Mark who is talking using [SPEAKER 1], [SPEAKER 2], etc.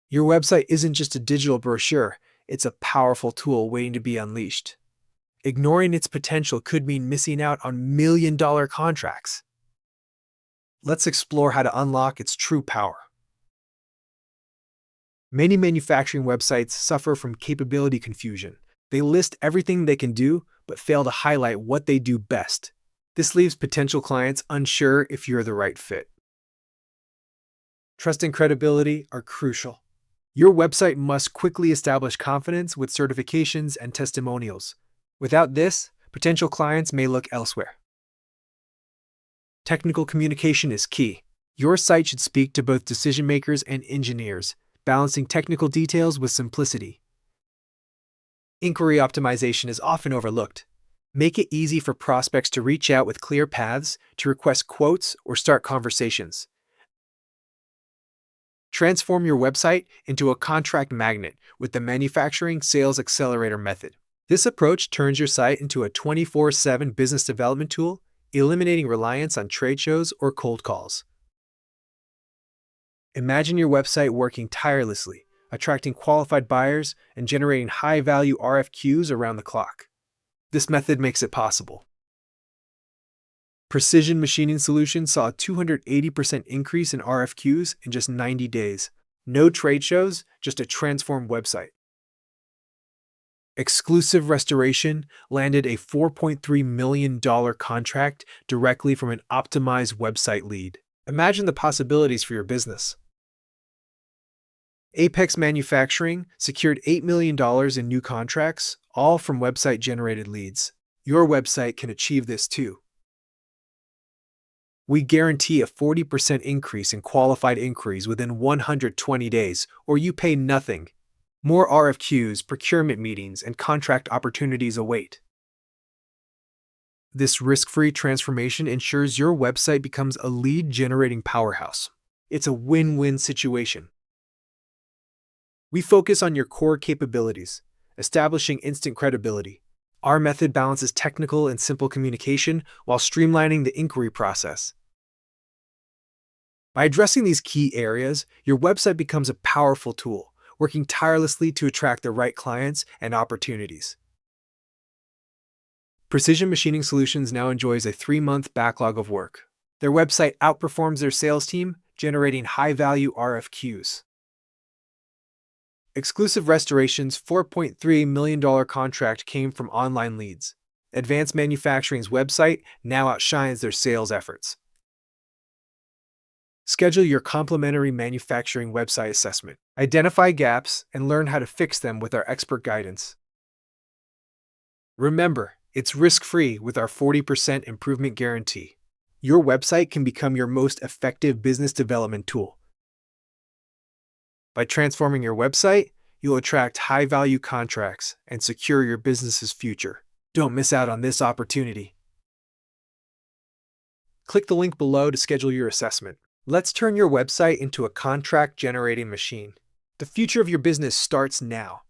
[SPEAKER 1] Your website isn't just a digital brochure, it's a powerful tool waiting to be unleashed. Ignoring its potential could mean missing out on million-dollar contracts. Let's explore how to unlock its true power. Many manufacturing websites suffer from capability confusion. They list everything they can do, but fail to highlight what they do best. This leaves potential clients unsure if you're the right fit. Trust and credibility are crucial. Your website must quickly establish confidence with certifications and testimonials. Without this, potential clients may look elsewhere. Technical communication is key. Your site should speak to both decision makers and engineers, balancing technical details with simplicity. Inquiry optimization is often overlooked. Make it easy for prospects to reach out with clear paths, to request quotes, or start conversations. Transform your website into a contract magnet with the Manufacturing Sales Accelerator method. This approach turns your site into a 24/7 business development tool, eliminating reliance on trade shows or cold calls. Imagine your website working tirelessly, attracting qualified buyers and generating high-value RFQs around the clock. This method makes it possible. Precision Machining Solutions saw a 280% increase in RFQs in just 90 days. No trade shows, just a transformed website. Exclusive Restoration landed a $4.3 million contract directly from an optimized website lead. Imagine the possibilities for your business. Apex Manufacturing secured $8 million in new contracts, all from website-generated leads. Your website can achieve this too. We guarantee a 40% increase in qualified inquiries within 120 days, or you pay nothing. More RFQs, procurement meetings, and contract opportunities await. This risk-free transformation ensures your website becomes a lead-generating powerhouse. It's a win-win situation. We focus on your core capabilities, establishing instant credibility. Our method balances technical and simple communication while streamlining the inquiry process. By addressing these key areas, your website becomes a powerful tool, working tirelessly to attract the right clients and opportunities. Precision Machining Solutions now enjoys a 3-month backlog of work. Their website outperforms their sales team, generating high-value RFQs. Exclusive Restoration's $4.3 million contract came from online leads. Advanced Manufacturing's website now outshines their sales efforts. Schedule your complimentary manufacturing website assessment. Identify gaps and learn how to fix them with our expert guidance. Remember, it's risk-free with our 40% improvement guarantee. Your website can become your most effective business development tool. By transforming your website, you'll attract high-value contracts and secure your business's future. Don't miss out on this opportunity. Click the link below to schedule your assessment. Let's turn your website into a contract-generating machine. The future of your business starts now.